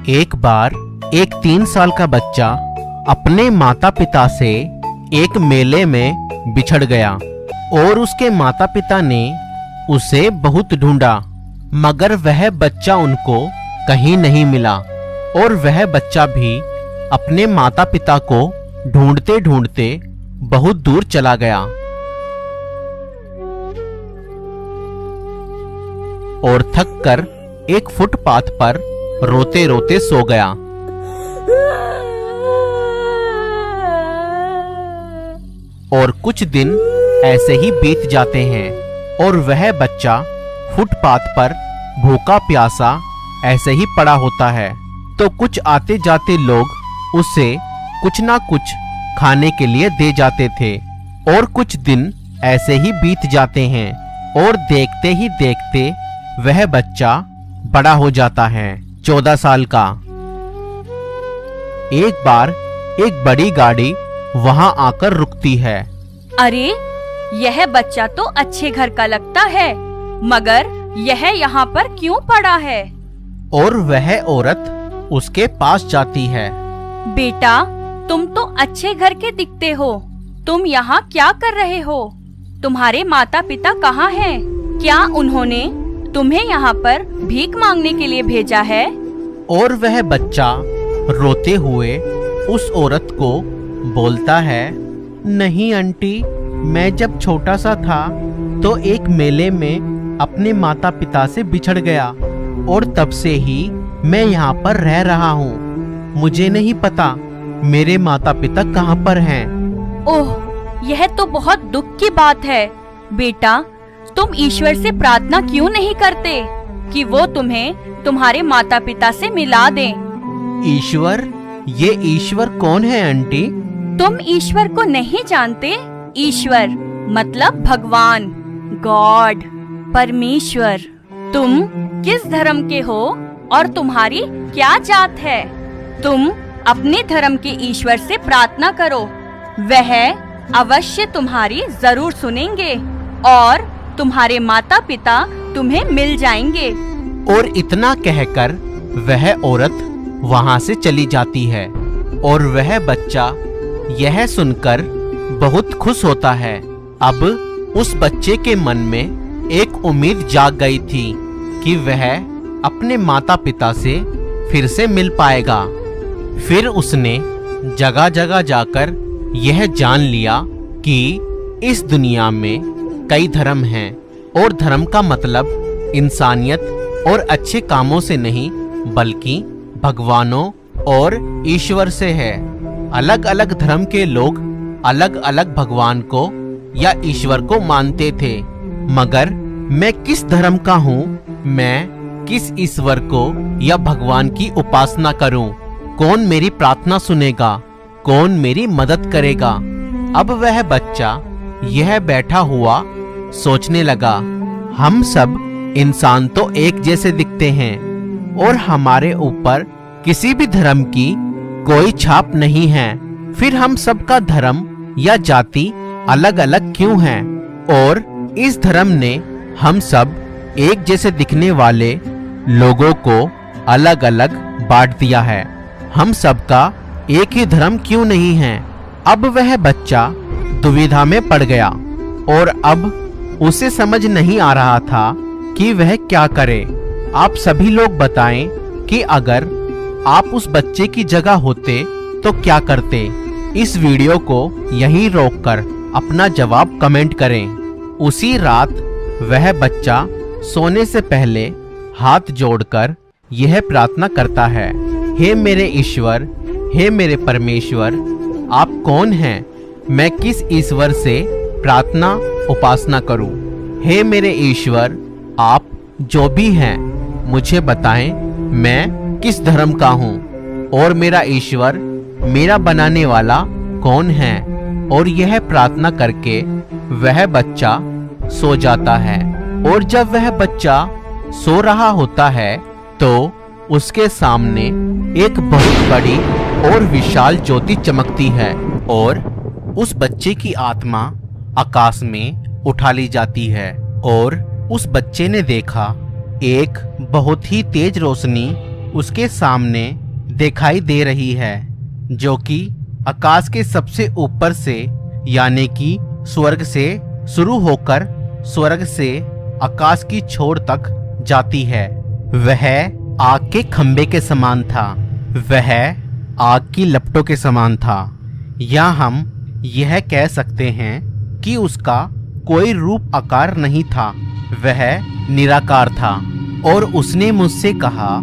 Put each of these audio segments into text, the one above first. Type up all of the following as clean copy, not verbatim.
एक बार एक 3 साल का बच्चा अपने माता पिता से एक मेले में बिछड़ गया और उसके माता पिता ने उसे बहुत ढूंढा, मगर वह बच्चा उनको कहीं नहीं मिला और वह बच्चा भी अपने माता पिता को ढूंढते ढूंढते बहुत दूर चला गया और थक कर एक फुटपाथ पर रोते रोते सो गया। और कुछ दिन ऐसे ही बीत जाते हैं और वह बच्चा फुटपाथ पर भूखा प्यासा ऐसे ही पड़ा होता है। तो कुछ आते जाते लोग उसे कुछ ना कुछ खाने के लिए दे जाते थे और कुछ दिन ऐसे ही बीत जाते हैं और देखते ही देखते वह बच्चा बड़ा हो जाता है, 14 साल का। एक बार एक बड़ी गाड़ी वहां आकर रुकती है। अरे, यह बच्चा तो अच्छे घर का लगता है, मगर यह यहाँ पर क्यों पड़ा है? और वह औरत उसके पास जाती है। बेटा, तुम तो अच्छे घर के दिखते हो, तुम यहाँ क्या कर रहे हो? तुम्हारे माता पिता कहाँ हैं? क्या उन्होंने तुम्हें यहाँ पर भीख मांगने के लिए भेजा है? और वह बच्चा रोते हुए उस औरत को बोलता है, नहीं आंटी, मैं जब छोटा सा था तो एक मेले में अपने माता पिता से बिछड़ गया और तब से ही मैं यहाँ पर रह रहा हूँ। मुझे नहीं पता मेरे माता पिता कहाँ पर हैं। ओह, यह तो बहुत दुख की बात है। बेटा, तुम ईश्वर से प्रार्थना क्यों नहीं करते कि वो तुम्हें तुम्हारे माता पिता से मिला दें? ईश्वर? ये ईश्वर कौन है आंटी? तुम ईश्वर को नहीं जानते? ईश्वर मतलब भगवान, गॉड, परमेश्वर। तुम किस धर्म के हो और तुम्हारी क्या जात है? तुम अपने धर्म के ईश्वर से प्रार्थना करो, वह अवश्य तुम्हारी जरूर सुनेंगे और तुम्हारे माता पिता तुम्हें मिल जाएंगे। और इतना कहकर वह औरत वहां से चली जाती है और वह बच्चा यह सुनकर बहुत खुश होता है। अब उस बच्चे के मन में एक उम्मीद जाग गई थी कि वह अपने माता पिता से फिर से मिल पाएगा। फिर उसने जगह जगह जाकर यह जान लिया कि इस दुनिया में कई धर्म हैं और धर्म का मतलब इंसानियत और अच्छे कामों से नहीं बल्कि भगवानों और ईश्वर से है। अलग अलग धर्म के लोग अलग अलग भगवान को या ईश्वर को मानते थे, मगर मैं किस धर्म का हूँ, मैं किस ईश्वर को या भगवान की उपासना करूं? कौन मेरी प्रार्थना सुनेगा? कौन मेरी मदद करेगा? अब वह बच्चा यह बैठा हुआ सोचने लगा, हम सब इंसान तो एक जैसे दिखते हैं और हमारे ऊपर किसी भी धर्म की कोई छाप नहीं है, फिर हम सब का धर्म या जाति अलग अलग क्यों है? और इस धर्म ने हम सब एक जैसे दिखने वाले लोगों को अलग अलग बांट दिया है, हम सबका एक ही धर्म क्यों नहीं है? अब वह बच्चा दुविधा में पड़ गया और अब उसे समझ नहीं आ रहा था कि वह क्या करे। आप सभी लोग बताएं कि अगर आप उस बच्चे की जगह होते तो क्या करते? इस वीडियो को यहीं रोककर अपना जवाब कमेंट करें। उसी रात वह बच्चा सोने से पहले हाथ जोड़कर यह प्रार्थना करता है, हे मेरे ईश्वर, हे मेरे परमेश्वर, आप कौन हैं? मैं किस ईश्वर से प्रार्थना उपासना करूं? हे मेरे ईश्वर, आप जो भी हैं मुझे बताएं मैं किस धर्म का हूं और मेरा ईश्वर, मेरा बनाने वाला कौन है? और यह प्रार्थना करके वह बच्चा सो जाता है। और जब वह बच्चा सो रहा होता है तो उसके सामने एक बहुत बड़ी और विशाल ज्योति चमकती है और उस बच्चे की आत्मा आकाश में उठा ली जाती है। और उस बच्चे ने देखा एक बहुत ही तेज रोशनी उसके सामने दिखाई दे रही है, जो कि आकाश के सबसे ऊपर से यानी कि स्वर्ग से शुरू होकर स्वर्ग से आकाश की छोर तक जाती है। वह आग के खंभे के समान था, वह आग की लपटों के समान था, या हम यह कह सकते हैं कि उसका कोई रूप आकार नहीं था, वह निराकार था। और उसने मुझसे कहा,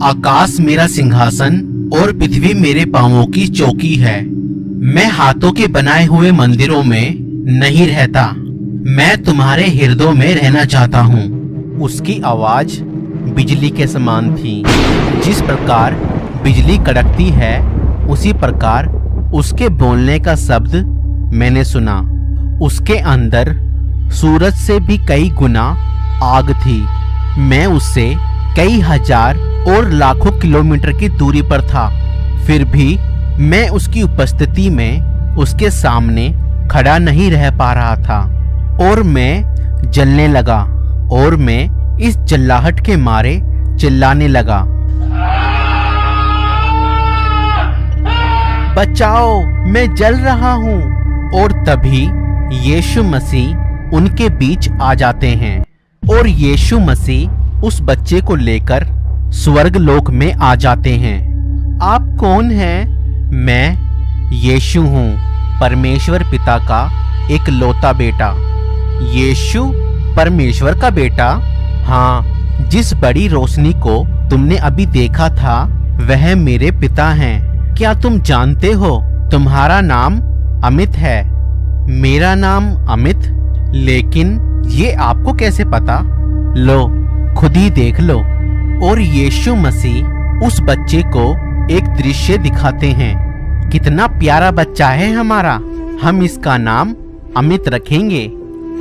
आकाश मेरा सिंहासन और पृथ्वी मेरे पांवों की चौकी है। मैं हाथों के बनाए हुए मंदिरों में नहीं रहता, मैं तुम्हारे हृदयों में रहना चाहता हूँ। उसकी आवाज बिजली के समान थी। जिस प्रकार बिजली कड़कती है, उसी प्रकार उसके बोलने का शब्द मैंने सुना। उसके अंदर सूरज से भी कई गुना आग थी। मैं उससे कई हजार और लाखों किलोमीटर की दूरी पर था, फिर भी मैं उसकी उपस्थिति में उसके सामने खड़ा नहीं रह पा रहा था। और मैं जलने लगा और मैं इस चिल्लाहट के मारे चिल्लाने लगा, बचाओ, मैं जल रहा हूँ। और तभी यीशु मसीह उनके बीच आ जाते हैं और यीशु मसीह उस बच्चे को लेकर स्वर्ग लोक में आ जाते हैं। आप कौन हैं? मैं यीशु हूँ, परमेश्वर पिता का एक लौता बेटा। यीशु परमेश्वर का बेटा? हाँ, जिस बड़ी रोशनी को तुमने अभी देखा था वह मेरे पिता हैं। क्या तुम जानते हो तुम्हारा नाम अमित है? मेरा नाम अमित? लेकिन ये आपको कैसे पता? लो, खुद ही देख लो। और यीशु मसीह उस बच्चे को एक दृश्य दिखाते हैं। कितना प्यारा बच्चा है हमारा, हम इसका नाम अमित रखेंगे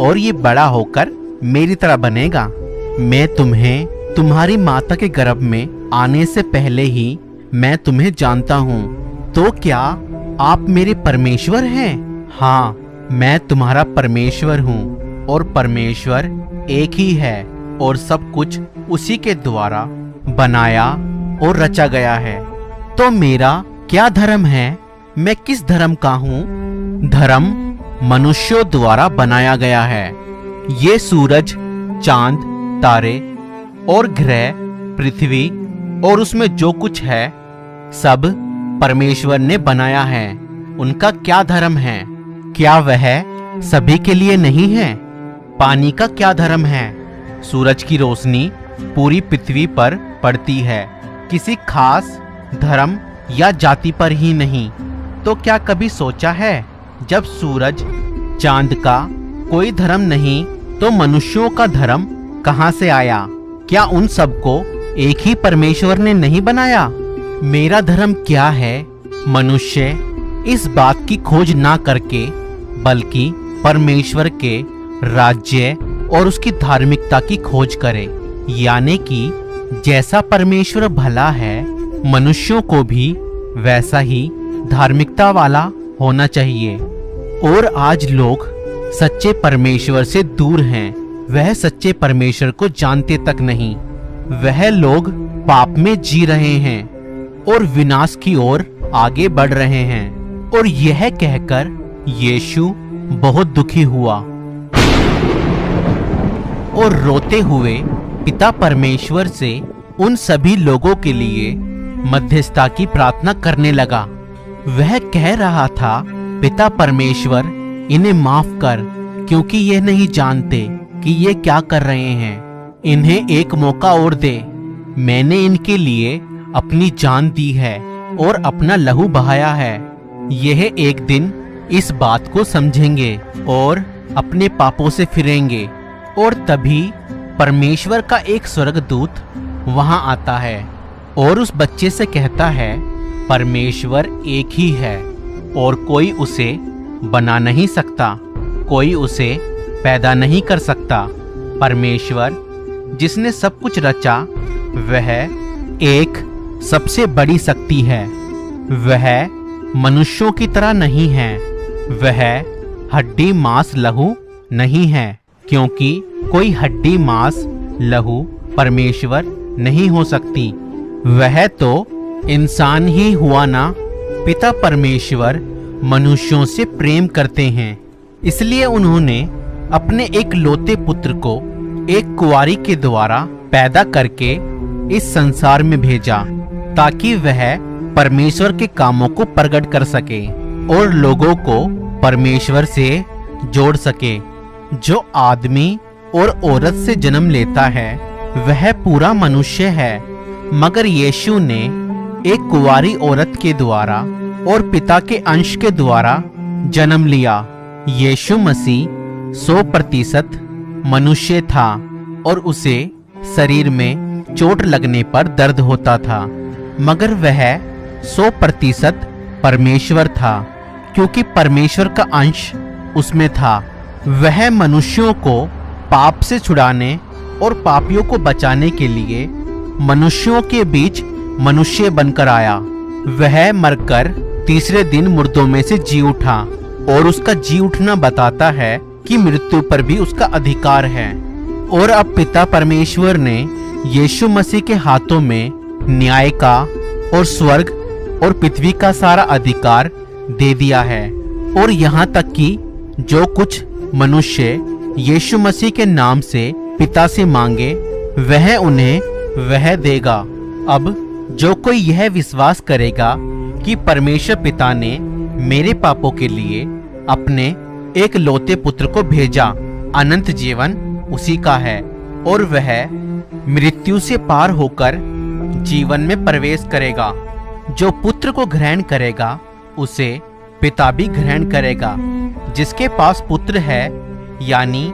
और ये बड़ा होकर मेरी तरह बनेगा। मैं तुम्हें तुम्हारी माता के गर्भ में आने से पहले ही मैं तुम्हें जानता हूँ। तो क्या आप मेरे परमेश्वर हैं? हाँ, मैं तुम्हारा परमेश्वर हूँ और परमेश्वर एक ही है और सब कुछ उसी के द्वारा बनाया और रचा गया है। तो मेरा क्या धर्म है? मैं किस धर्म का हूँ? धर्म मनुष्यों द्वारा बनाया गया है। ये सूरज, चांद, तारे और ग्रह, पृथ्वी और उसमें जो कुछ है सब परमेश्वर ने बनाया है। उनका क्या धर्म है? क्या वह सभी के लिए नहीं है? पानी का क्या धर्म है? सूरज की रोशनी पूरी पृथ्वी पर पड़ती है, किसी खास धर्म या जाति पर ही नहीं। तो क्या कभी सोचा है, जब सूरज, चांद का कोई धर्म नहीं तो मनुष्यों का धर्म कहाँ से आया? क्या उन सबको एक ही परमेश्वर ने नहीं बनाया? मेरा धर्म क्या है? मनुष्य इस बात की खोज ना करके बल्कि परमेश्वर के राज्य और उसकी धार्मिकता की खोज करे। यानी कि जैसा परमेश्वर भला है, मनुष्यों को भी वैसा ही धार्मिकता वाला होना चाहिए। और आज लोग सच्चे परमेश्वर से दूर हैं, वह सच्चे परमेश्वर को जानते तक नहीं। वह लोग पाप में जी रहे हैं और विनाश की ओर आगे बढ़ रहे हैं। और यह कहकर यीशु बहुत दुखी हुआ और रोते हुए पिता परमेश्वर से उन सभी लोगों के लिए मध्यस्थता की प्रार्थना करने लगा। वह कह रहा था, पिता परमेश्वर, इन्हें माफ कर, क्योंकि ये नहीं जानते कि ये क्या कर रहे हैं। इन्हें एक मौका और दे। मैंने इनके लिए अपनी जान दी है और अपना लहू बहाया है। यह एक दिन इस बात को समझेंगे और अपने पापों से फिरेंगे। और तभी परमेश्वर का एक स्वर्गदूत वहां आता है और उस बच्चे से कहता है, परमेश्वर एक ही है और कोई उसे बना नहीं सकता, कोई उसे पैदा नहीं कर सकता। परमेश्वर जिसने सब कुछ रचा वह एक सबसे बड़ी शक्ति है। वह मनुष्यों की तरह नहीं है, वह हड्डी मांस लहू नहीं है, क्योंकि कोई हड्डी मांस लहू परमेश्वर नहीं हो सकती। वह तो इंसान ही हुआ ना। पिता परमेश्वर मनुष्यों से प्रेम करते हैं, इसलिए उन्होंने अपने एक लौते पुत्र को एक कुंवारी के द्वारा पैदा करके इस संसार में भेजा, ताकि वह परमेश्वर के कामों को प्रकट कर सके और लोगों को परमेश्वर से जोड़ सके। जो आदमी और औरत से जन्म लेता है वह पूरा मनुष्य है, मगर यीशु ने एक कुंवारी औरत के द्वारा और पिता के अंश के द्वारा जन्म लिया। यीशु मसीह 100% मनुष्य था और उसे शरीर में चोट लगने पर दर्द होता था, मगर वह 100% परमेश्वर था, क्योंकि परमेश्वर का अंश उसमें था। वह मनुष्यों को पाप से छुड़ाने और पापियों को बचाने के लिए मनुष्यों के बीच मनुष्य बनकर आया। वह मरकर तीसरे दिन मुर्दों में से जी उठा, और उसका जी उठना बताता है कि मृत्यु पर भी उसका अधिकार है। और अब पिता परमेश्वर ने यीशु मसीह के हाथों में न्याय का और स्वर्ग और पृथ्वी का सारा अधिकार दे दिया है। और यहाँ तक कि जो कुछ मनुष्य यीशु मसीह के नाम से पिता से मांगे वह उन्हें वह देगा। अब जो कोई यह विश्वास करेगा कि परमेश्वर पिता ने मेरे पापों के लिए अपने एक लौते पुत्र को भेजा, अनंत जीवन उसी का है, और वह मृत्यु से पार होकर जीवन में प्रवेश करेगा। जो पुत्र को ग्रहण करेगा उसे पिता भी ग्रहण करेगा। जिसके पास पुत्र है, यानी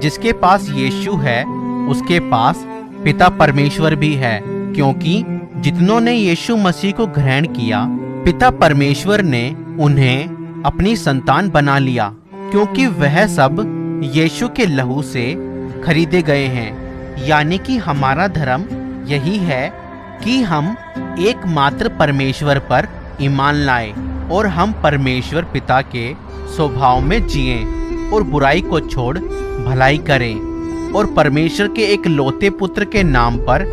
जिसके पास यीशु है, उसके पास पिता परमेश्वर भी है, क्योंकि जितनों ने यीशु मसीह को ग्रहण किया, पिता परमेश्वर ने उन्हें अपनी संतान बना लिया, क्योंकि वह सब यीशु के लहू से खरीदे गए हैं। यानी कि हमारा धर्म यही है कि हम एकमात्र परमेश्वर पर ईमान लाएं और हम परमेश्वर पिता के स्वभाव में जिएं और बुराई को छोड़ भलाई करें और परमेश्वर के एक लौते पुत्र के नाम पर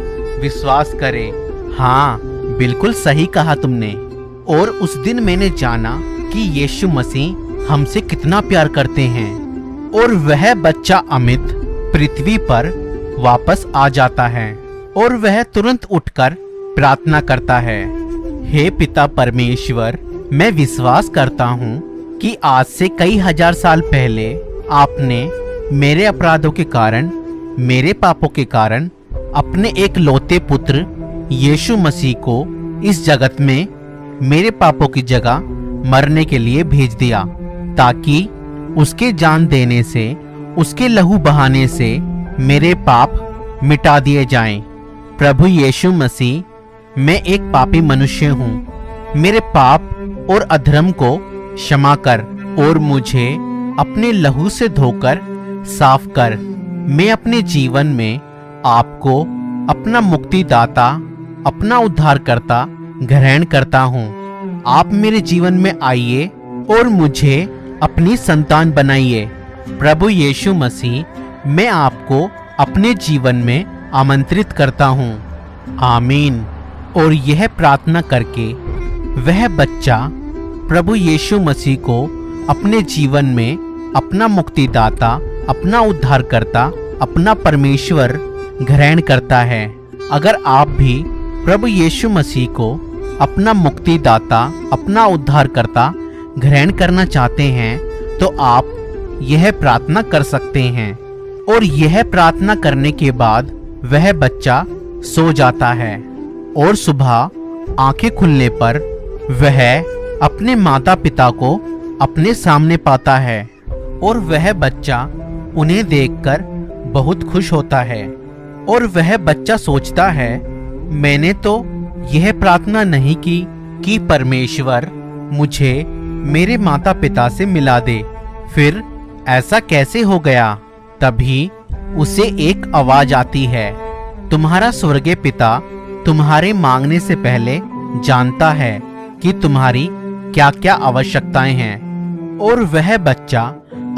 विश्वास करें। हाँ, बिल्कुल सही कहा तुमने। और उस दिन मैंने जाना कि यीशु मसीह हमसे कितना प्यार करते हैं। और वह बच्चा अमित पृथ्वी पर वापस आ जाता है और वह तुरंत उठकर प्रार्थना करता है, हे पिता परमेश्वर, मैं विश्वास करता हूँ कि आज से कई हजार साल पहले आपने मेरे अपराधों के कारण, मेरे पापों के कारण अपने एक लौते पुत्र यीशु मसीह को इस जगत में मेरे पापों की जगह मरने के लिए भेज दिया, ताकि उसके जान देने से, उसके लहू बहाने से मेरे पाप मिटा दिए जाएं। प्रभु यीशु मसीह, मैं एक पापी मनुष्य हूँ। मेरे पाप और अधर्म को क्षमा कर और मुझे अपने लहू से धोकर साफ कर। मैं अपने जीवन में आपको अपना मुक्तिदाता, अपना उद्धारकर्ता ग्रहण करता हूँ। आप मेरे जीवन में आइए और मुझे अपनी संतान बनाइए। प्रभु यीशु मसीह, मैं आपको अपने जीवन में आमंत्रित करता हूँ। आमीन। और यह प्रार्थना करके वह बच्चा प्रभु यीशु मसीह को अपने जीवन में अपना मुक्तिदाता, अपना उद्धारकर्ता, अपना परमेश्वर ग्रहण करता है। अगर आप भी प्रभु यीशु मसीह को अपना मुक्तिदाता, अपना उद्धारकर्ता ग्रहण करना चाहते हैं तो आप यह प्रार्थना कर सकते हैं। और यह प्रार्थना करने के बाद वह बच्चा सो जाता है और सुबह आंखें खुलने पर वह अपने माता पिता को अपने सामने पाता है और वह बच्चा उन्हें देखकर बहुत खुश होता है। और वह बच्चा सोचता है, मैंने तो यह प्रार्थना नहीं की कि परमेश्वर मुझे मेरे माता पिता से मिला दे, फिर ऐसा कैसे हो गया? तभी उसे एक आवाज आती है, तुम्हारा स्वर्गीय पिता तुम्हारे मांगने से पहले जानता है कि तुम्हारी क्या क्या आवश्यकताएं हैं। और वह बच्चा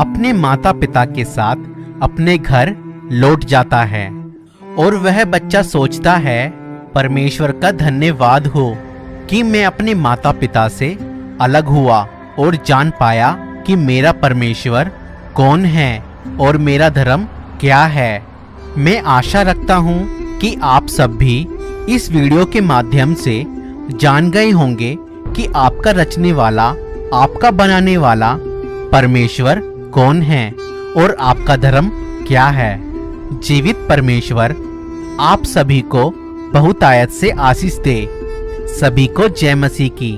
अपने माता पिता के साथ अपने घर लौट जाता है। और वह बच्चा सोचता है, परमेश्वर का धन्यवाद हो कि मैं अपने माता पिता से अलग हुआ और जान पाया कि मेरा परमेश्वर कौन है और मेरा धर्म क्या है। मैं आशा रखता हूँ कि आप सब भी इस वीडियो के माध्यम से जान गए होंगे कि आपका रचने वाला, आपका बनाने वाला परमेश्वर कौन है और आपका धर्म क्या है। जीवित परमेश्वर आप सभी को बहुतायत से आशीष दे। सभी को जय मसीह की।